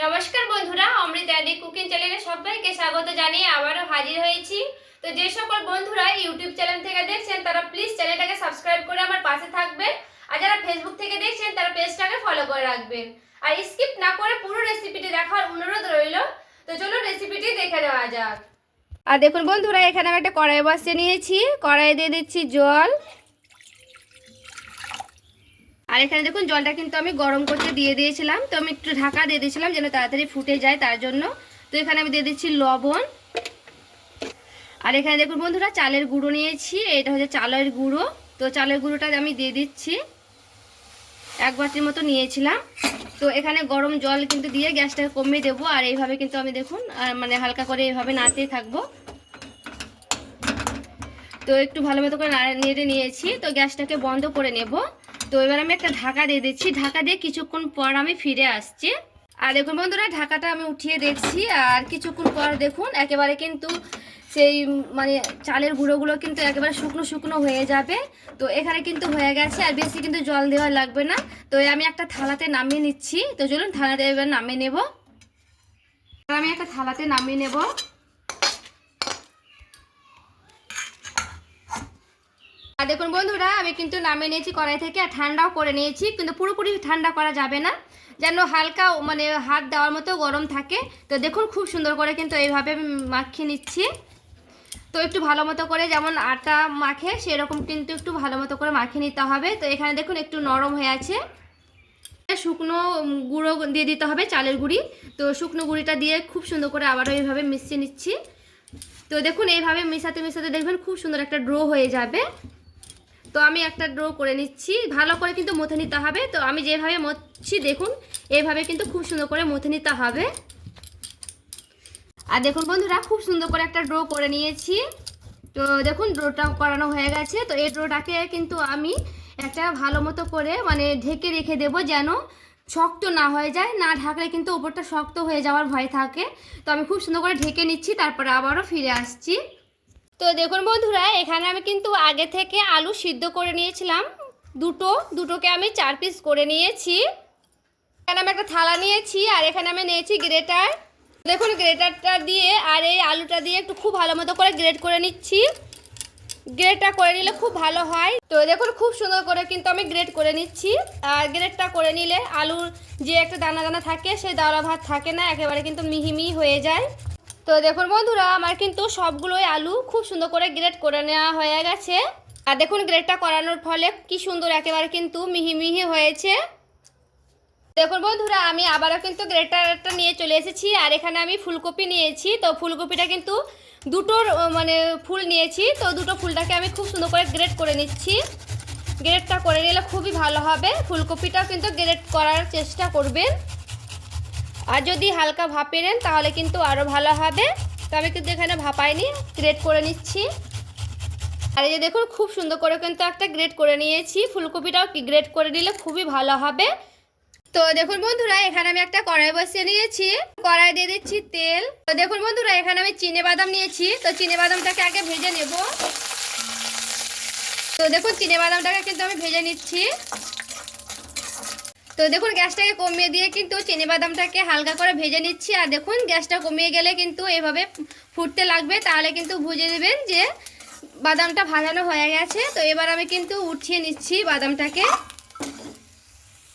নমস্কার বন্ধুরা, অমৃত Andy cooking চ্যানেলে সবাইকে স্বাগত জানিয়ে আবারও হাজির হয়েছি। তো যে সকল বন্ধুরা ইউটিউব চ্যানেল থেকে দেখছেন তারা প্লিজ চ্যানেলটাকে সাবস্ক্রাইব করে আমার পাশে থাকবেন, আর যারা ফেসবুক থেকে দেখছেন তারা পেজটাকে ফলো করে রাখবেন। আর স্কিপ না করে পুরো রেসিপিটি দেখার অনুরোধ রইল। তো চলুন রেসিপিটি দেখে নেওয়া যাক। আর দেখুন বন্ধুরা, এখানে আমি একটা কড়াই বসিয়ে নিয়েছি। কড়াই দিয়ে দিচ্ছি জল, আর এখানে দেখুন জলটা কিন্তু আমি গরম করতে দিয়ে দিয়েছিলাম। তো আমি একটু ঢাকা দিয়ে দিয়েছিলাম যেন তাড়াতাড়ি ফুটে যায় তার জন্য। তো এখানে আমি দিয়ে দিচ্ছি লবণ, আর এখানে দেখুন বন্ধুরা চালের গুঁড়ো নিয়েছি। এটা হচ্ছে চালের গুঁড়ো। তো চালের গুঁড়োটা আমি দিয়ে দিচ্ছি, 1 বাটির মতো নিয়েছিলাম। তো এখানে গরম জল কিন্তু দিয়ে গ্যাসটাকে কমিয়ে দেবো, আর এইভাবে কিন্তু আমি দেখুন মানে হালকা করে এইভাবে নাড়তেই থাকবো। তো একটু ভালো মতো করে নেড়ে নিয়েছি। তো গ্যাসটাকে বন্ধ করে নেব। তো এবার আমি একটা ঢাকা দিয়ে দিচ্ছি। ঢাকা দিয়ে কিছুক্ষণ পর আমি ফিরে আসছি। আর দেখুন বন্ধুরা, ঢাকাটা আমি উঠিয়ে দেখছি, আর কিছুক্ষণ পর দেখুন একেবারে কিন্তু সেই মানে চালের গুঁড়োগুলো কিন্তু একেবারে শুকনো শুকনো হয়ে যাবে। তো এখানে কিন্তু হয়ে গেছে, আর বেশি কিন্তু জল দেওয়া লাগবে না। তো আমি একটা থালাতে নামিয়ে নিচ্ছি। তো চলুন থালাতে এবার নামিয়ে নেব। আমি একটা থালাতে নামিয়ে নেব। আর দেখুন বন্ধুরা, আমি কিন্তু নামিয়ে নিয়েছি কড়াই থেকে, আর ঠান্ডাও করে নিয়েছি। কিন্তু পুরোপুরি ঠান্ডা করা যাবে না, যেন হালকা মানে হাত দেওয়ার মতো গরম থাকে। তো দেখুন খুব সুন্দর করে কিন্তু এইভাবে মাখিয়ে নিচ্ছি। তো একটু ভালো মতো করে যেমন আটা মাখে সেরকম কিন্তু একটু ভালো মতো করে মাখিয়ে নিতে হবে। তো এখানে দেখুন একটু নরম হয়ে আছে। শুকনো গুঁড়ো দিয়ে দিতে হবে, চালের গুঁড়ি। তো শুকনো গুঁড়িটা দিয়ে খুব সুন্দর করে আবারও এইভাবে মিশিয়ে নিচ্ছি। তো দেখুন এইভাবে মেশাতে মেশাতে দেখবেন খুব সুন্দর একটা ড্রো হয়ে যাবে। তো আমি একটা ড্রো করে নিচ্ছি, ভালো করে কিন্তু মথে নিতে হবে। তো আমি যেভাবে মথছি দেখুন এইভাবে কিন্তু খুব সুন্দর করে মথে নিতে হবে। আর দেখুন বন্ধুরা, খুব সুন্দর করে একটা ড্রো করে নিয়েছি। তো দেখুন ড্রোটা করানো হয়ে গেছে। তো এই ড্রোটাকে কিন্তু আমি একটা ভালো মতো করে মানে ঢেকে রেখে দেব, যেন শক্ত না হয়ে যায়। না ঢাকলে কিন্তু উপরটা শক্ত হয়ে যাওয়ার ভয় থাকে। তো আমি খুব সুন্দর করে ঢেকে নিচ্ছি, তারপরে আবারও ফিরে আসছি। তো দেখুন বন্ধুরা, এখানে আমি কিন্তু আগে থেকে আলু সিদ্ধ করে নিয়েছিলাম দুটোকে আমি 4 পিস করে নিয়েছি। এখানে আমি একটা থালা নিয়েছি, আর এখানে আমি নিয়েছি গ্রেটার। দেখুন গ্রেটারটা দিয়ে আর এই আলুটা দিয়ে একটু খুব ভালো মতো করে গ্রেট করে নিচ্ছি। গ্রেটটা করে নিলে খুব ভালো হয়। তো দেখুন খুব সুন্দর করে কিন্তু আমি গ্রেট করে নিচ্ছি। আর গ্রেটটা করে নিলে আলুর যে একটা দানা দানা থাকে সেই দানা ভাত থাকে না, একেবারে কিন্তু মিহি মিহি হয়ে যায়। তো দেখুন বন্ধুরা, আমার কিন্তু সবগুলোই আলু খুব সুন্দর করে গ্রেট করে নেওয়া হয়ে গেছে। আর দেখুন গ্রেটটা করানোর ফলে কি সুন্দর একেবারে কিন্তু মিহি মিহি হয়েছে। দেখুন বন্ধুরা, আমি আবারও কিন্তু গ্রেটারটা নিয়ে চলে এসেছি, আর এখানে আমি ফুলকপি নিয়েছি। তো ফুলকপিটা কিন্তু দুটোর মানে ফুল নিয়েছি। তো দুটো ফুলটাকে আমি খুব সুন্দর করে গ্রেট করে নিচ্ছি। গ্রেটটা করে নিলে খুবই ভালো হবে। ফুলকপিটাও কিন্তু গ্রেট করার চেষ্টা করবেন, আর যদি হালকা ভাপে নেন তাহলে কিন্তু আরও ভালো হবে। তো আমি কিন্তু এখানে ভাপাইনি, গ্রেট করে নিচ্ছি। আর এই যে দেখুন খুব সুন্দর করে কিন্তু একটা গ্রেট করে নিয়েছি। ফুলকপিটাও গ্রেট করে নিলে খুবই ভালো হবে। তো দেখুন বন্ধুরা, এখানে আমি একটা কড়াই বসিয়ে নিয়েছি। কড়াই দিয়ে দিচ্ছি তেল। তো দেখুন বন্ধুরা, এখানে আমি চিনেবাদাম নিয়েছি। তো চিনেবাদামটাকে আগে ভেজে নেব। তো দেখুন চিনেবাদামটাকে কিন্তু আমি ভেজে নিচ্ছি। তো দেখুন গ্যাসটাকে কমিয়ে দিয়ে কিন্তু চিনেবাদামটাকে হালকা করে ভেজে নিচ্ছি। আর দেখুন গ্যাসটা কমিয়ে গেলে কিন্তু এভাবে ফুটতে লাগবে, তাহলে কিন্তু বুঝে নেবেন যে বাদামটা ভাজানো হয়ে গেছে। তো এবার আমি কিন্তু উঠিয়ে নিচ্ছি বাদামটাকে।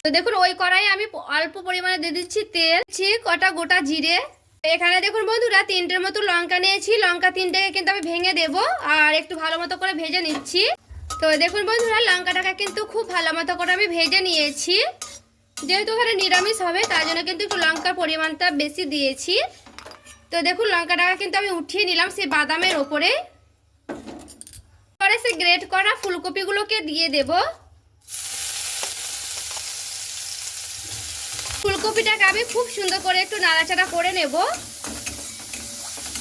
তো দেখুন ওই কড়াইয়ে আমি অল্প পরিমাণে দিয়ে দিচ্ছি তেল, কটা গোটা জিরে। এখানে দেখুন বন্ধুরা 3টের মতো লঙ্কা নিয়েছি। লঙ্কা 3টেকে কিন্তু আমি ভেঙে দেব, আর একটু ভালো মতো করে ভেজে নিচ্ছি। তো দেখুন বন্ধুরা, লঙ্কাটাকে কিন্তু খুব ভালো মতো করে আমি ভেজে নিয়েছি। যেহেতু এখানে নিরামিষ হবে তার জন্য কিন্তু একটু লঙ্কার পরিমাণটা বেশি দিয়েছি। তো দেখুন লঙ্কাটাকে কিন্তু আমি উঠিয়ে নিলাম সেই বাদামের ওপরে। পরে সেই গ্রেট করা ফুলকপিগুলোকে দিয়ে দেব। ফুলকপিটাকে আমি খুব সুন্দর করে একটু নাড়াচাড়া করে নেব,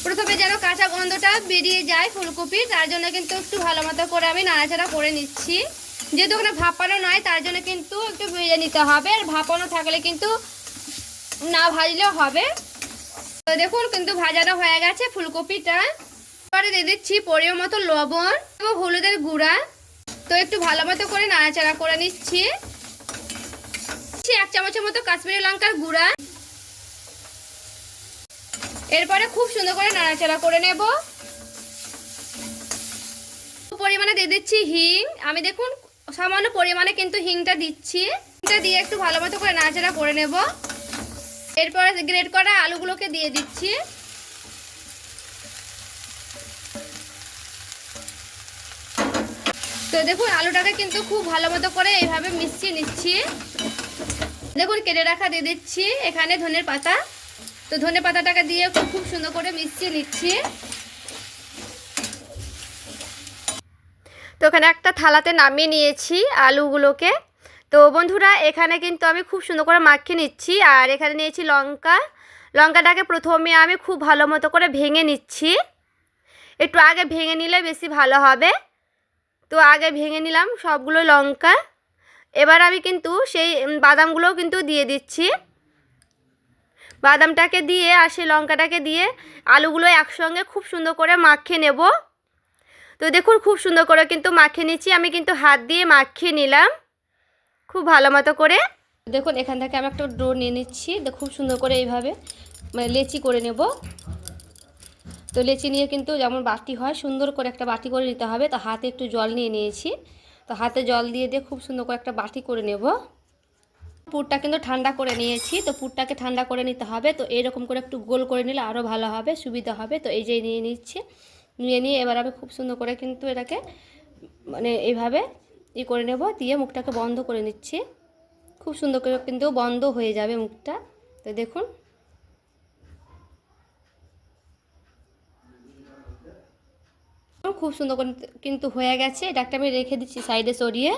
প্রথমে যেন কাঁচা গন্ধটা বেরিয়ে যায় ফুলকপির। তার জন্য কিন্তু একটু ভালো মতো করে আমি নাড়াচাড়া করে নিচ্ছি। যেহেতু ওখানে ভাপানো নয় তার জন্য কিন্তু একটু ভেজে নিতে হবে, আর ভাপানো থাকলে কিন্তু না ভাজলেও হবে। তো দেখুন কিন্তু ভাজানো হয়ে গেছে ফুলকপিটা। এবারে দিয়ে দিচ্ছি পরিমাণ মতো লবণ এবং হলুদের গুঁড়া। তো একটু ভালো মতো করে নাড়াচাড়া করে নিচ্ছি। 1 চামচের মতো কাশ্মীরি লঙ্কার গুঁড়া, এরপরে খুব সুন্দর করে নাড়াচাড়া করে নেব। পরিমাণে দিয়ে দিচ্ছি হিং। আমি দেখুন সামান্য পরিমাণে কিন্তু হিংটা দিচ্ছি। হিংটা দিয়ে একটু ভালো মতো করে নাড়াচাড়া করে নেব। এরপরে গ্রেট করা আলুগুলোকে দিয়ে দিচ্ছি। তো দেখুন আলুটাকে কিন্তু খুব ভালো মতো করে এইভাবে মিশিয়ে নিচ্ছি। দেখুন কেটে রাখা দিয়ে দিচ্ছি এখানে ধনের পাতা। তো ধনে পাতাটাকে দিয়ে খুব সুন্দর করে মিশিয়ে নিচ্ছি। তো এখানে একটা থালাতে নামিয়ে নিয়েছি আলুগুলোকে। তো বন্ধুরা এখানে কিন্তু আমি খুব সুন্দর করে মাখিয়ে নিচ্ছি। আর এখানে নিয়েছি লঙ্কা। লঙ্কাটাকে প্রথমে আমি খুব ভালো মতো করে ভেঙে নিচ্ছি। একটু আগে ভেঙে নিলে বেশি ভালো হবে। তো আগে ভেঙে নিলাম সবগুলো লঙ্কা। এবার আমি কিন্তু সেই বাদামগুলোও কিন্তু দিয়ে দিচ্ছি। বাদামটাকে দিয়ে আর সেই লঙ্কাটাকে দিয়ে আলুগুলো একসঙ্গে খুব সুন্দর করে মাখিয়ে নেব। তো দেখুন খুব সুন্দর করে কিন্তু মাখিয়ে নিচ্ছি। আমি কিন্তু হাত দিয়ে মাখিয়ে নিলাম খুব ভালো মতো করে। দেখুন এখান থেকে আমি একটা ডো নিয়ে নিচ্ছি। খুব সুন্দর করে এইভাবে লেচি করে নেব। তো লেচি নিয়ে কিন্তু যেমন বাটি হয় সুন্দর করে একটা বাটি করে নিতে হবে। তো হাতে একটু জল নিয়ে নিয়েছি। তো হাতে জল দিয়ে খুব সুন্দর করে একটা বাটি করে নেব। পুরটা কিন্তু ঠান্ডা করে নিয়েছি। তো পুরটাকে ঠান্ডা করে নিতে হবে। তো এরকম করে একটু গোল করে নিলে আরও ভালো হবে, সুবিধা হবে। তো এই যে নিয়ে নিচ্ছি। নিয়ে এবার আমি খুব সুন্দর করে কিন্তু এটাকে এইভাবে করে নেব। দিয়ে মুখটাকে বন্ধ করে নিচ্ছি। খুব সুন্দর করে কিন্তু বন্ধ হয়ে যাবে মুখটা। তো দেখুন খুব সুন্দর করে কিন্তু হয়ে গেছে। এটা একটা আমি রেখে দিচ্ছি সাইডে সরিয়ে।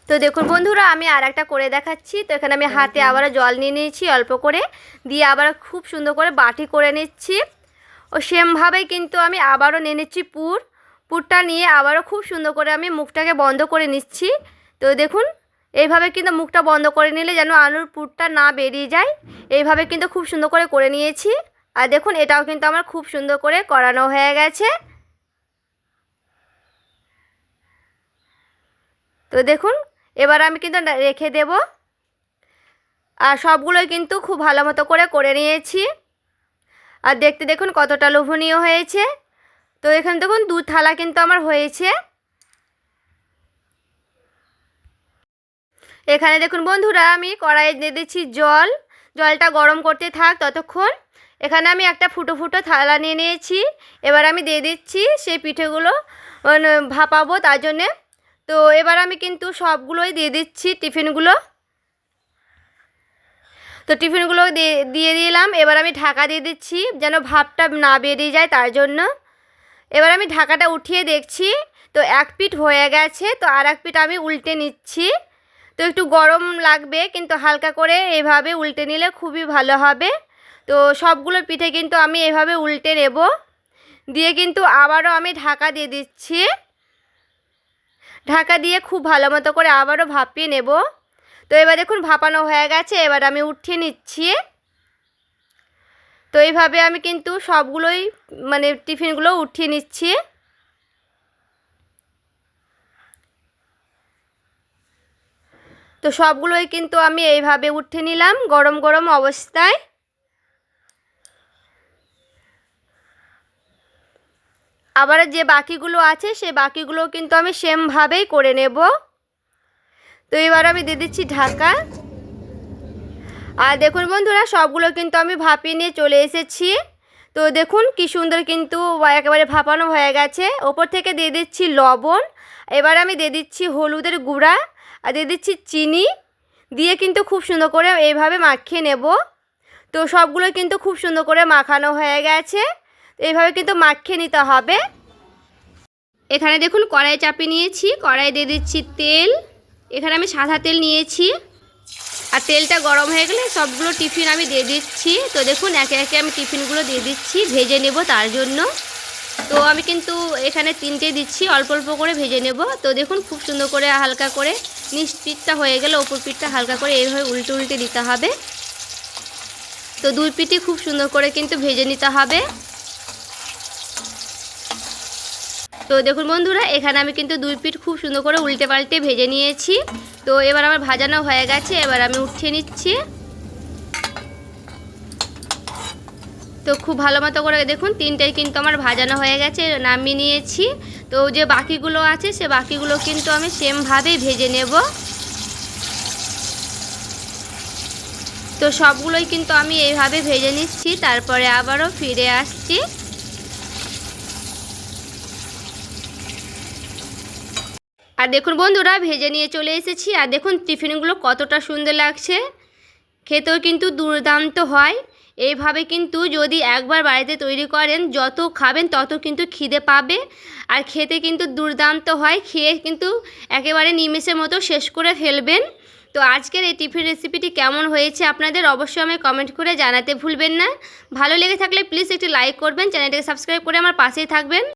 তো দেখুন বন্ধুরা আমি আর একটা করে দেখাচ্ছি। তো এখানে আমি হাতে আবারও জল নিয়ে নিয়েছি অল্প করে, দিয়ে আবার খুব সুন্দর করে বাটি করে নিচ্ছি। ও সেমভাবেই কিন্তু আমি আবারও নিয়ে নিচ্ছি পুরটা নিয়ে আবারও খুব সুন্দর করে আমি মুখটাকে বন্ধ করে নিচ্ছি। তো দেখুন এইভাবে কিন্তু মুখটা বন্ধ করে নিলে যেন আলুর পুরটা না বেরিয়ে যায়, এইভাবে কিন্তু খুব সুন্দর করে নিয়েছি। আর দেখুন এটাও কিন্তু আমার খুব সুন্দর করে করানো হয়ে গেছে। তো দেখুন এবার আমি কিন্তু রেখে দেব। আর সবগুলোই কিন্তু খুব ভালো মতো করে নিয়েছি। আর দেখতে দেখুন কতটা লোভনীয় হয়েছে। তো এখানে দেখুন 2 থালা কিন্তু আমার হয়েছে। এখানে দেখুন বন্ধুরা আমি কড়াইয়ে দিয়ে দিচ্ছি জল। জলটা গরম করতে থাক ততক্ষণ। এখানে আমি একটা ফুটো ফুটো থালা নিয়ে নিয়েছি। এবার আমি দিয়ে দিচ্ছি সেই পিঠেগুলো ভাপাবো তার জন্যে। তো এবার আমি কিন্তু সবগুলোই দিয়ে দিচ্ছি টিফিনগুলো। তো টিফিনগুলো দিয়ে দিলাম। এবার আমি ঢাকা দিয়ে দিচ্ছি যেন ভাপটা না বেরিয়ে যায় তার জন্য। এবার আমি ঢাকাটা উঠিয়ে দেখছি। তো এক পিঠ হয়ে গেছে। তো আর এক পিঠ আমি উল্টে নিচ্ছি। তো একটু গরম লাগবে কিন্তু হালকা করে এইভাবে উল্টে নিলে খুবই ভালো হবে। তো সবগুলো পিঠে কিন্তু আমি এভাবে উল্টে নেব। দিয়ে কিন্তু আবারও আমি ঢাকা দিয়ে দিচ্ছি। ঢাকা দিয়ে খুব ভালো মতো করে আবারও ভাপিয়ে নেব। তো এবার দেখুন ভাপানো হয়ে গেছে। এবার আমি উঠিয়ে নিচ্ছি। তো এইভাবে আমি কিন্তু সবগুলোই টিফিনগুলো উঠিয়ে নিচ্ছি। তো সবগুলোই কিন্তু আমি এইভাবে উঠিয়ে নিলাম গরম গরম অবস্থায়। আবার যে বাকিগুলো আছে সেই বাকিগুলো কিন্তু আমি সেমভাবেই করে নেব। তো এবার আমি দিয়ে দিচ্ছি ঢাকা। আর দেখুন বন্ধুরা সবগুলো কিন্তু আমি ভাপিয়ে নিয়ে চলে এসেছি। তো দেখুন কি সুন্দর কিন্তু একেবারে ভাপানো হয়ে গেছে। ওপর থেকে দিয়ে দিচ্ছি লবণ। এবার আমি দিয়ে দিচ্ছি হলুদের গুঁড়া আর দিয়ে দিচ্ছি চিনি। দিয়ে কিন্তু খুব সুন্দর করে এইভাবে মাখিয়ে নেব। তো সবগুলো কিন্তু খুব সুন্দর করে মাখানো হয়ে গেছে। এইভাবে কিন্তু মাখিয়ে নিতে হবে। এখানে দেখুন কড়াই চাপিয়ে নিয়েছি। কড়াই দিয়ে দিচ্ছি তেল। এখানে আমি সাদা তেল নিয়েছি। আর তেলটা গরম হয়ে গেলে সবগুলো টিফিন আমি দিয়ে দিচ্ছি। তো দেখুন একে একে আমি টিফিনগুলো দিয়ে দিচ্ছি ভেজে নেব তার জন্য। তো আমি কিন্তু এখানে 3টে দিচ্ছি, অল্প অল্প করে ভেজে নেব। তো দেখুন খুব সুন্দর করে হালকা করে নিচ পিঠটা হয়ে গেলে ওপর পিঠটা হালকা করে এইভাবে উল্টে উল্টে দিতে হবে। তো 2 পিঠই খুব সুন্দর করে কিন্তু ভেজে নিতে হবে। তো দেখুন বন্ধুরা এখানে আমি কিন্তু 2 পিঠ খুব সুন্দর করে উল্টে পাল্টে ভেজে নিয়েছি। তো এবার আমার ভাজানো হয়ে গেছে। এবার আমি উঠিয়ে নিচ্ছি। তো খুব ভালো মতো করে দেখুন তিনটাই কিন্তু আমার ভাজানো হয়ে গেছে, নামিয়ে নিয়েছি। তো যে বাকিগুলো আছে সে বাকিগুলো কিন্তু আমি সেমভাবেই ভেজে নেব। তো সবগুলোই কিন্তু আমি এইভাবে ভেজে নিচ্ছি, তারপরে আবারও ফিরে আসছি। আর দেখুন বন্ধুরা ভেজে নিয়ে চলে এসেছি। আর দেখুন টিফিনগুলো কতটা সুন্দর লাগছে, খেতেও কিন্তু দুর্দান্ত হয়। এইভাবে কিন্তু যদি একবার বাড়িতে তৈরি করেন যত খাবেন তত কিন্তু খিদে পাবে, আর খেতে কিন্তু দুর্দান্ত হয়। খেয়ে কিন্তু একেবারে নিমেষের মতো শেষ করে ফেলবেন। তো আজকের এই টিফিন রেসিপিটি কেমন হয়েছে আপনাদের অবশ্যই আমায় কমেন্ট করে জানাতে ভুলবেন না। ভালো লেগে থাকলে প্লিজ একটি লাইক করবেন, চ্যানেলটাকে সাবস্ক্রাইব করে আমার পাশেই থাকবেন।